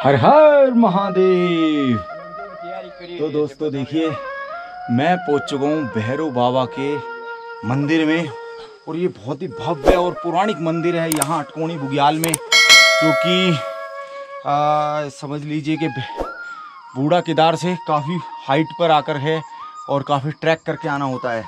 हर हर महादेव। तो दोस्तों देखिए, मैं पहुंच चुका हूँ भैरव बाबा के मंदिर में, और ये बहुत ही भव्य और पौराणिक मंदिर है यहाँ अटकोनी बुग्याल में, जो कि समझ लीजिए कि बूढ़ा केदार से काफ़ी हाइट पर आकर है और काफ़ी ट्रैक करके आना होता है।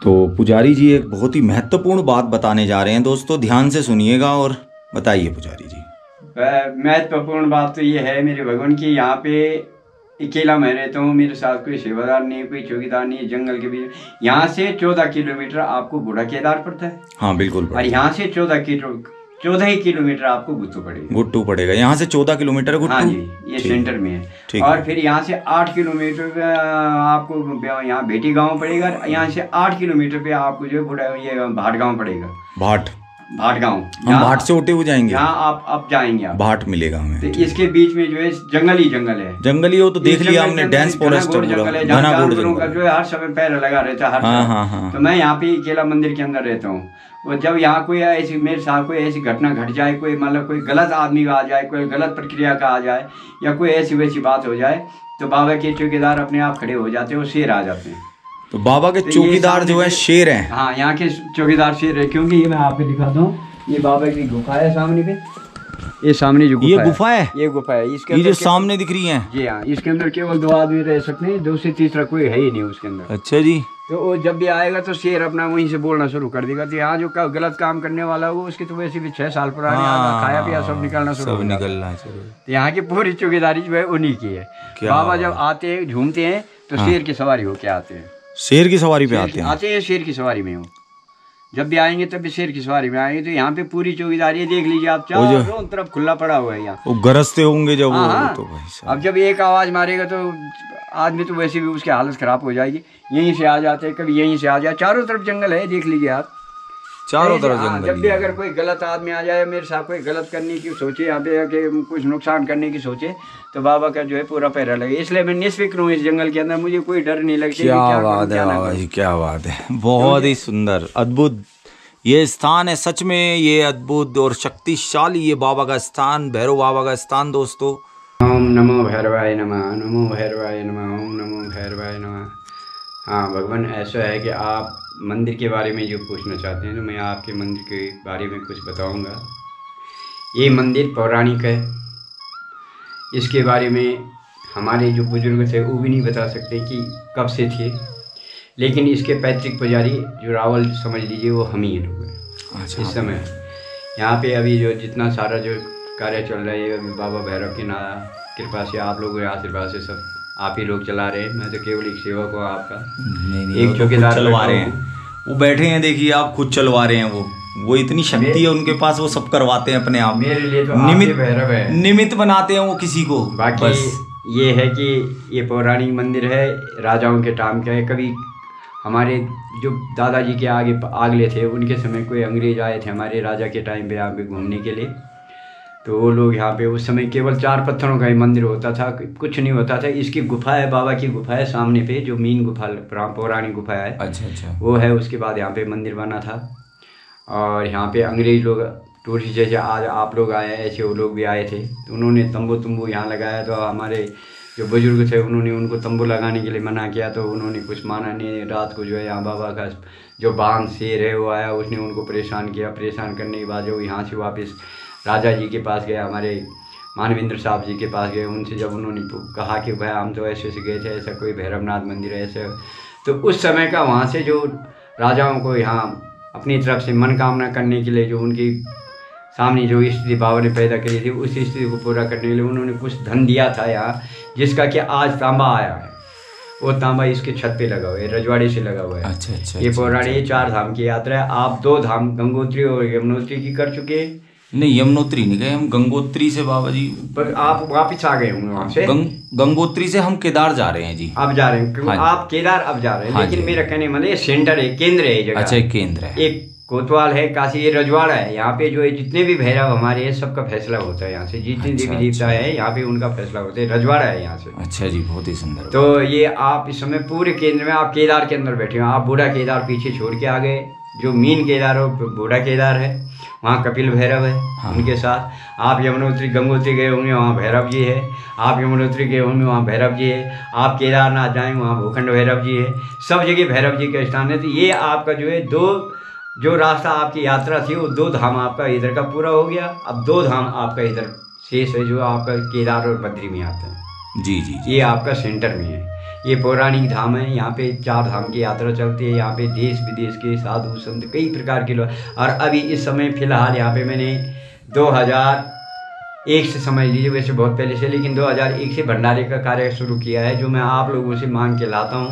तो पुजारी जी एक बहुत ही महत्वपूर्ण बात बताने जा रहे हैं दोस्तों, ध्यान से सुनिएगा और बताइए पुजारी जी। महत्वपूर्ण बात तो ये है मेरे भगवान की, यहाँ पे अकेला मैं रहता हूँ, मेरे साथ कोई सेवादार नहीं, कोई चौकीदार नहीं, जंगल के बीच। यहाँ से 14 किलोमीटर आपको बूढ़ा केदार पड़ता है। हाँ बिल्कुल। और यहाँ से 14 ही किलोमीटर आपको गुट्टू पड़ेगा। गुट्टू पड़ेगा, यहाँ से 14 किलोमीटर गुट्टू। हाँ जी, ये सेंटर में है। और फिर यहाँ से 8 किलोमीटर आपको यहाँ भेटी गांव पड़ेगा। यहाँ से 8 किलोमीटर पे आपको जो बूढ़ा ये भाट गांव पड़ेगा। भाट गांव, हम भाट से होते हुए जाएंगे। यहाँ आप जाएंगे, आप भाट मिलेगा हमें। तो इसके बीच में जो है जंगल ही जंगल है। जंगली हो तो देख लिया हमने, डेंस फॉरेस्ट जंगल है, जानवरों का जो है हर समय पैर लगा रहता है। हाँ। तो मैं यहाँ पे अकेला मंदिर के अंदर रहता हूँ। और जब यहाँ कोई ऐसी मेरे साथ कोई ऐसी घटना घट जाए, कोई मतलब कोई गलत आदमी का आ जाए, कोई गलत प्रक्रिया का आ जाए, या कोई ऐसी वैसी बात हो जाए, तो बाबा के चौकीदार अपने आप खड़े हो जाते हैं और शेर आ जाते हैं। तो बाबा के चौकीदार जो है शेर हैं। हाँ, यहाँ के चौकीदार शेर है, क्योंकि ये मैं आपको दिखाता हूँ। ये बाबा की गुफा है सामने पे, ये सामने जो गुफा है, ये गुफा है। इसके ये जो सामने दिख रही है, जी हाँ, इसके अंदर केवल 2 आदमी रह सकते हैं, 2 से तीसरा कोई है ही नहीं उसके अंदर। अच्छा जी। तो वो जब भी आएगा तो शेर अपना वहीं से बोलना शुरू कर देगा। तो यहाँ जो गलत काम करने वाला हो उसके तो वैसे भी 6 साल पुराने खाया पिया सब निकलना शुरू तो यहाँ की पूरी चौकीदारी जो है उन्हीं की है। बाबा जब आते हैं झूमते हैं तो शेर की सवारी होके आते हैं। शेर की सवारी पे आते हैं, शेर की सवारी में हो। जब भी आएंगे तब भी शेर की सवारी में आएंगे। तो यहाँ पे पूरी चौकीदारी देख लीजिए आप, चारों तरफ खुला पड़ा हुआ है। यहाँ वो गरजते होंगे जब तो अब जब एक आवाज मारेगा तो आदमी तो वैसे भी उसकी हालत खराब हो जाएगी। यहीं से आ जाते हैं, कभी यहीं से आ जाए, चारों तरफ जंगल है, देख लीजिए आप, चारों तरफ जंगल। जब भी अगर कोई गलत आदमी आ जाए, मेरे साथ कोई गलत करने की सोचे, यहाँ पे आके कुछ नुकसान करने की सोचे, तो बाबा का जो है पूरा पैरा लगे। इसलिए मैं निष्फिक्र हूँ इस जंगल के अंदर, मुझे कोई डर नहीं लगता। क्या बात है बाबा जी, क्या बात है, बहुत ही सुंदर अद्भुत ये स्थान है। सच में ये अद्भुत और शक्तिशाली ये बाबा का स्थान, भैरव बाबा का स्थान दोस्तों। ओम नमो भैरवाय नमः, नमो भैरवाय नमः, ओम नमो भैरवाय नमः। हाँ भगवान, ऐसा है कि आप मंदिर के बारे में जो पूछना चाहते हैं तो मैं आपके मंदिर के बारे में कुछ बताऊंगा। ये मंदिर पौराणिक है, इसके बारे में हमारे जो बुजुर्ग थे वो भी नहीं बता सकते कि कब से थे, लेकिन इसके पैतृक पुजारी जो रावल समझ लीजिए वो हम ही लोग हैं। अच्छा। इस समय यहाँ पे अभी जो जितना सारा जो कार्य चल रहा है, अभी बाबा भैरव की कृपा से, आप लोगों के आशीर्वाद से सब आप ही लोग चला रहे हैं। मैं तो केवल एक सेवक हूँ आपका। नहीं, एक चौकीदार चलवा रहे हैं, वो बैठे हैं, देखिए आप खुद चलवा रहे हैं। वो इतनी शक्ति है उनके पास, वो सब करवाते हैं अपने आप। मेरे लिए तो निमित्त भैरव है, निमित्त बनाते हैं वो किसी को। बाकी ये है कि ये पौराणिक मंदिर है, राजाओं के टाइम का है। कभी हमारे जो दादाजी के आगले थे उनके समय कोई अंग्रेज आए थे हमारे राजा के टाइम पे यहाँ पे घूमने के लिए, तो वो लोग यहाँ पे उस समय केवल 4 पत्थरों का ही मंदिर होता था, कुछ नहीं होता था। इसकी गुफा है, बाबा की गुफा है सामने पे, जो मेन गुफा पौराणिक गुफा है। अच्छा। वो है, उसके बाद यहाँ पे मंदिर बना था। और यहाँ पे अंग्रेज लोग टूरिस्ट जैसे आज आप लोग आए हैं ऐसे वो लोग भी आए थे, तो उन्होंने तंबू यहाँ लगाया। तो हमारे जो बुजुर्ग थे उन्होंने उनको तंबू लगाने के लिए मना किया, तो उन्होंने कुछ माना नहीं। रात को जो है यहाँ बाबा का जो बांध शेर है वो आया, उसने उनको परेशान किया। परेशान करने के बाद जो यहाँ से वापस राजा जी के पास गए, हमारे मानवेंद्र साहब जी के पास गए। उनसे जब उन्होंने कहा कि भाई हम तो ऐसे से गए थे, ऐसा कोई भैरवनाथ मंदिर है ऐसे, तो उस समय का वहाँ से जो राजाओं को यहाँ अपनी तरफ से मनोकामना करने के लिए जो उनकी सामने जो स्थिति बाबा ने पैदा करी थी उस स्थिति को पूरा करने के लिए उन्होंने कुछ धन दिया था यहाँ, जिसका कि आज तांबा आया है। वो तांबा इसके छत पे लगा हुआ है, रजवाड़े से लगा हुआ है। अच्छा। ये पौराणिक, ये 4 धाम की यात्रा है। आप 2 धाम गंगोत्री और यमुनोत्री की कर चुके हैं? नहीं, यमुनोत्री नहीं गए हम, गंगोत्री से बाबा जी। पर आप वापिस आ गए होंगे वहाँ से। गंगोत्री से हम केदार जा रहे हैं जी। अब जा रहे हैं? हाँ, आप केदार अब जा रहे हैं। हाँ, लेकिन मेरा कहने मतलब ये सेंटर है, केंद्र है, जगह। अच्छा, केंद्र है। एक कोतवाल है, काशी, ये रजवाड़ा है। यहाँ पे जो है जितने भी भैरव हमारे हैं सबका फैसला होता है यहाँ से। जितने देवी देवता है यहाँ पे उनका फैसला होता है। रजवाड़ा है यहाँ से। अच्छा जी, बहुत ही सुंदर। तो ये आप इस समय पूरे केंद्र में, आप केदार के अंदर बैठे हो। आप बूढ़ा केदार पीछे छोड़ के आ गए। जो मीन केदार हो बूढ़ा केदार है, वहाँ कपिल भैरव है। हाँ। उनके साथ आप यमुनोत्री गंगोत्री गए होंगे, वहाँ भैरव जी है। आप यमुनोत्री गए होंगे, वहाँ भैरव जी है। आप केदारनाथ जाएंगे, वहाँ भूखंड भैरव जी है। सब जगह भैरव जी का स्थान है। तो ये आपका जो है जो रास्ता आपकी यात्रा थी वो 2 धाम आपका इधर का पूरा हो गया। अब 2 धाम आपका इधर शेष है, जो आपका केदार और बद्री में आते हैं। जी। ये आपका सेंटर में है। ये पौराणिक धाम है। यहाँ पे 4 धाम की यात्रा चलती है। यहाँ पे देश विदेश के साधु संत कई प्रकार के लोग। और अभी इस समय फिलहाल यहाँ पे मैंने 2001 से समझ लीजिए, वैसे बहुत पहले से, लेकिन 2001 से भंडारे का कार्य शुरू किया है, जो मैं आप लोगों से मांग के लाता हूँ।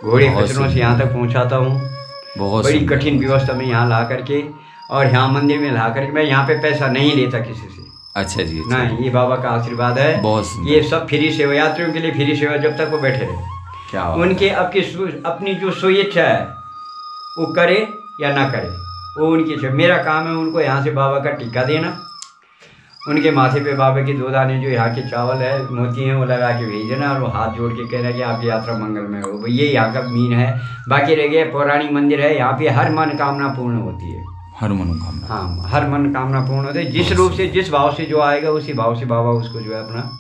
घोड़े खच्चरों से यहाँ तक पहुँचाता हूँ। बहुत बड़ी कठिन व्यवस्था में यहाँ ला करके, और यहाँ मंदिर में ला करके। मैं यहाँ पे पैसा नहीं लेता किसी से। अच्छा जी। नहीं, ये बाबा का आशीर्वाद है। बहुत ये सब फ्री सेवा, यात्रियों के लिए फ्री सेवा, जब तक वो बैठे रहे। क्या उनके अपनी जो स्वेच्छा है वो करे या ना करे, वो उनकी इच्छा। मेरा काम है उनको यहाँ से बाबा का टीका देना, उनके माथे पे बाबा के 2 दाने जो यहाँ के चावल है, मोती हैं, वो लगा के भेज देना, और वो हाथ जोड़ के कहना कि आपकी यात्रा मंगलमय हो। ये यहाँ का मीन है। बाकी रह गया पौराणिक मंदिर है। यहाँ पे हर मनोकामना पूर्ण होती है। हर मनोकामना? हाँ, हर मनोकामना पूर्ण होती है। जिस रूप से, जिस भाव से जो आएगा उसी भाव से बाबा उसको जो है अपना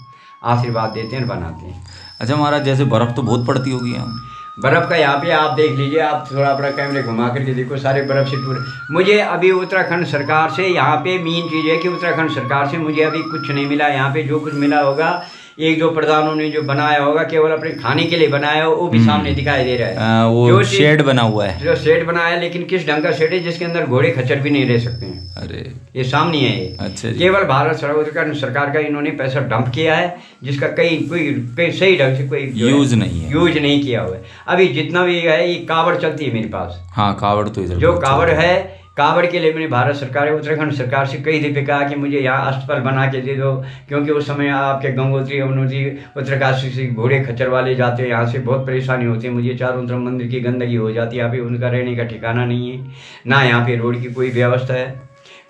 आशीर्वाद देते हैं, बनाते हैं। अच्छा महाराज, जैसे बर्फ़ तो बहुत पड़ती होगी यहाँ? बर्फ़ का यहाँ पे आप देख लीजिए, आप थोड़ा अपना कैमरे घुमा करके देखो, सारे बर्फ़ से पूरे। मुझे अभी उत्तराखंड सरकार से, यहाँ पे मेन चीज़ है कि उत्तराखंड सरकार से मुझे अभी कुछ नहीं मिला। यहाँ पे जो कुछ मिला होगा, 1-2 प्रधानों ने जो बनाया होगा, केवल अपने खाने के लिए बनाया हो, वो भी सामने दिखाई दे रहा है। वो जो शेड बना हुआ है, जो शेड बनाया है, लेकिन किस ढंग का शेड है जिसके अंदर घोड़े खच्चर भी नहीं रह सकते हैं। अरे ये सामने है ये। अच्छा, केवल भारत सरकार का इन्होंने पैसा डंप किया है, जिसका कोई सही ढंग से कोई यूज नहीं किया हुआ है। अभी जितना भी है, ये कावड़ चलती है मेरे पास। हाँ, कावड़ तो इधर जो कावड़ है, कावड़ के लिए मैंने भारत सरकार, उत्तराखंड सरकार से कई दफे कहा कि मुझे यहाँ अस्तबल बना के दे दो, क्योंकि उस समय आपके गंगोत्री, यमुनोत्री, उत्तरकाशी से घोड़े खच्चर वाले जाते हैं, यहाँ से बहुत परेशानी होती है। मुझे चारों तरफ मंदिर की गंदगी हो जाती है। यहाँ पे उनका रहने का ठिकाना नहीं है, ना यहाँ पे रोड की कोई व्यवस्था है।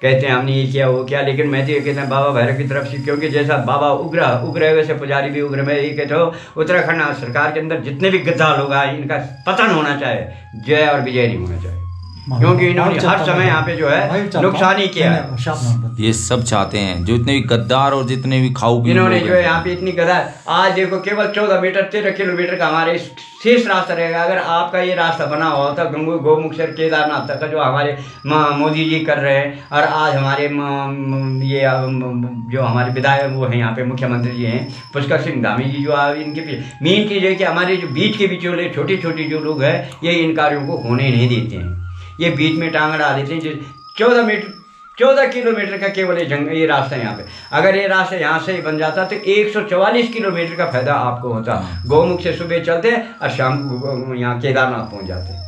कहते हैं हमने ये किया वो किया, लेकिन मैं तो ये कहता हूँ बाबा भैरव की तरफ से, क्योंकि जैसा बाबा उग्र है वैसे पुजारी भी उग्र। मैं ये कहता हूँ उत्तराखंड सरकार के अंदर जितने भी गद्दार लोग आए, इनका पतन होना चाहिए, जय और विजय नहीं होना चाहिए, क्योंकि इन्होंने हर समय यहाँ पे जो है नुकसान ही किया है। ये सब चाहते हैं, जो इतने भी गद्दार और जितने भी खाऊ, इन्होंने जो है यहाँ पे इतनी गद्दार। आज देखो केवल 14 मीटर 13 किलोमीटर का हमारे शेष रास्ता रहेगा। अगर आपका ये रास्ता बना हुआ होता गौमुख से केदारनाथ तक का, जो हमारे मोदी जी कर रहे हैं, और आज हमारे ये जो हमारे विधायक वो हैं यहाँ पे मुख्यमंत्री जी हैं पुष्कर सिंह धामी जी, जो इनके मेन चीज़ है कि हमारे जो बीच के बीच वाले छोटी छोटी जो लोग हैं, ये इन कार्यों को होने नहीं देते हैं। ये बीच में टांग डाल देते हैं। जो 14 किलोमीटर का केवल ये रास्ता है यहाँ पे। अगर ये रास्ता यहाँ से बन जाता तो 144 किलोमीटर का फायदा आपको होता। गौमुख से सुबह चलते और शाम को यहाँ केदारनाथ पहुँच जाते।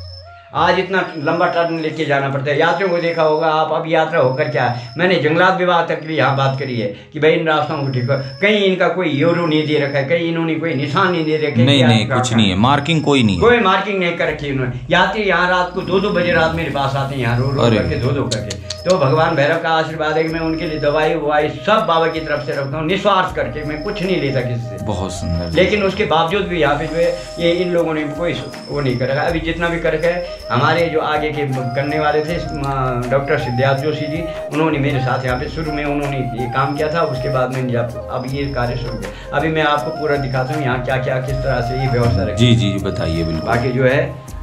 आज इतना लंबा टर्न लेके जाना पड़ता है। यात्रियों को देखा होगा आप, अब यात्रा होकर क्या है, मैंने जंगलात विभाग तक भी यहाँ बात करी है कि भाई इन रास्तों को ठीक कर। कहीं इनका कोई यूरो नहीं दे रखा है, कहीं इन्होंने कोई निशान नहीं दे रखे। नहीं कुछ नहीं है, मार्किंग कोई नहीं, कोई मार्किंग नहीं कर रखी उन्होंने। यात्री यहाँ रात को 2-2 बजे रात मेरे पास आते हैं, यहाँ रो करके 2-2 करके। तो भगवान भैरव का आशीर्वाद है कि मैं उनके लिए दवाई ववाई सब बाबा की तरफ से रखता हूँ, निस्वार्थ करके। मैं कुछ नहीं लेता किसी से। बहुत सुंदर। लेकिन उसके बावजूद भी यहाँ पे जो है ये इन लोगों ने कोई वो नहीं कर रखा। अभी जितना भी कर रखा है, हमारे जो आगे के करने वाले थे डॉक्टर सिद्धार्थ जोशी जी, उन्होंने मेरे साथ यहाँ पे शुरू में उन्होंने ये काम किया था। उसके बाद में अब ये कार्य शुरू किया। अभी मैं आपको पूरा दिखाता हूँ यहाँ क्या क्या किस तरह से ये व्यवस्था रखी। जी बताइए। बिल्कुल। बाकी जो है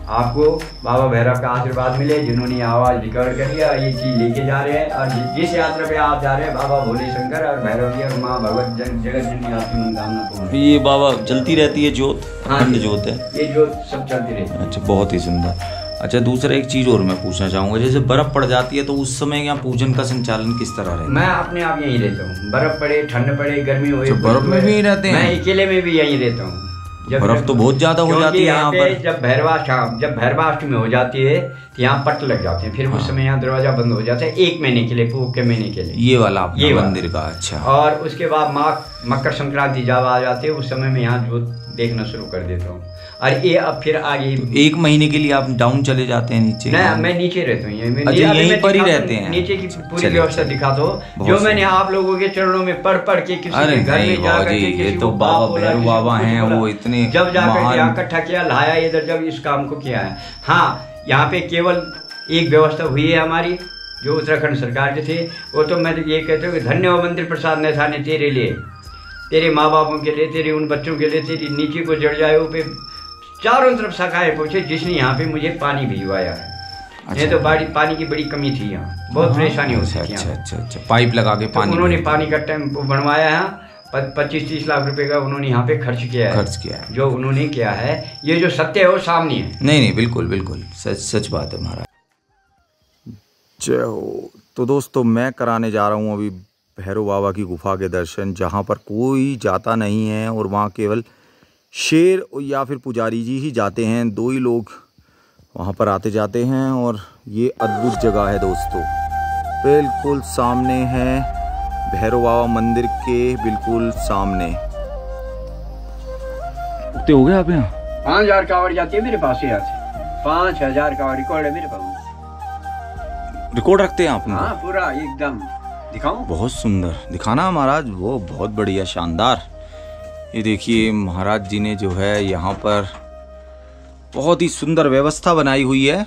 आपको बाबा भैरव का आशीर्वाद मिले, जिन्होंने आवाज़ रिकॉर्ड कर लिया, ये चीज़ लेके जा रहे हैं। और जिस यात्रा पे आप जा रहे हैं, बाबा भोले शंकर और भैरव जी और माँ भगवत जगत जननी आपकी मनोकामना पूर्ण। ये बाबा जलती रहती है जोत? हाँ, जोत है ये, जोत सब चलती रहती है। अच्छा, बहुत ही सुंदर। अच्छा, दूसरा एक चीज और मैं पूछना चाहूंगा, जैसे बर्फ पड़ जाती है तो उस समय यहाँ पूजन का संचालन किस तरह रहता है? मैं अपने आप यहीं रहता हूँ, बर्फ पड़े ठंड पड़े गर्मी हो, बर्फ में भी यहीं रहते हैं? मैं अकेले में भी यहीं रहता हूँ। बर्फ तो बहुत ज्यादा हो जाती है यहाँ पर। जब भैरवाष्टमी हो जाती है तो यहाँ पट लग जाते हैं, फिर उस समय यहाँ दरवाजा बंद हो जाता है 1 महीने के लिए, पूरे के महीने के लिए। ये वाला ये मंदिर का? अच्छा। और उसके बाद मकर संक्रांति जब आ जाती है उस समय में यहाँ जो देखना शुरू कर देता हूँ। और ये अब फिर आगे तो 1 महीने के लिए आप डाउन चले जाते हैं नीचे? नहीं, मैं नीचे रहता हूँ। यहीं पर ही रहते हैं? नीचे की पूरी व्यवस्था दिखा दो जो मैंने आप लोगों के चरणों में पढ़ के किसी के घर में जाकर के ये तो बाबा भैरव बाबा हैं, वो इतने जब जाकर यहाँ इकट्ठा किया, लाया इधर, जब इस काम को किया है। हाँ, यहाँ पे केवल एक व्यवस्था हुई है हमारी, जो उत्तराखंड सरकार के थे, वो तो मैं ये कहता हूँ कि धन्य हो मंदिर प्रसाद नैथाने तेरे लिए, तेरे माँ बापों के लिए, तेरे उन बच्चों के लिए, तेरी नीचे को जड़ जाए पे चारों तरफ शाखाएं पहुँचे, जिसने यहाँ पे मुझे पानी भिजवाया है। नहीं तो पानी की बड़ी कमी थी यहाँ, बहुत परेशानी होती थी। अच्छा, पाइप लगा के पानी, उन्होंने पानी का टैंक बनवाया है। 25-30 लाख रुपए का उन्होंने यहाँ पे खर्च किया है। जो उन्होंने किया है, ये जो सत्य है वो सामने है। नहीं, बिल्कुल सच बात है महाराज। जय हो। तो दोस्तों, मैं कराने जा रहा हूँ अभी भैरव बाबा की गुफा के दर्शन, जहाँ पर कोई जाता नहीं है और वहाँ केवल शेर या फिर पुजारी जी ही जाते हैं। 2 ही लोग वहाँ पर आते जाते हैं और ये अद्भुत जगह है दोस्तों। बिल्कुल सामने है भैरव बाबा मंदिर के, बिल्कुल सामने। उठते हो गए आप यहाँ? 5000 कावड़ जाती है मेरे पास से, यहाँ से 5000 कावड़ रिकॉर्ड है मेरे पास। रिकॉर्ड रखते हैं आप? हाँ, पूरा एकदम। दिखाऊं? बहुत सुंदर, दिखाना महाराज। वो बहुत बढ़िया, शानदार। ये देखिए महाराज जी ने जो है यहाँ पर बहुत ही सुंदर व्यवस्था बनाई हुई है।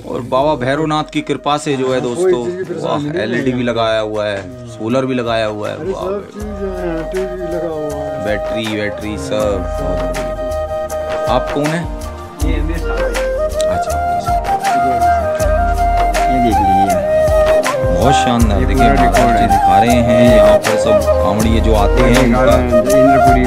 और बाबा भैरवनाथ की कृपा से जो है दोस्तों, वाह, LED भी लगाया हुआ है, सोलर भी लगाया हुआ है, बैटरी सब। आप कौन है? ये मेरे साथ। अच्छा, ये देख लीजिए, बहुत शानदार। देखिए दिखा रहे हैं यहाँ पर सब कांवड़िए जो आते हैं, इंद्रपुरी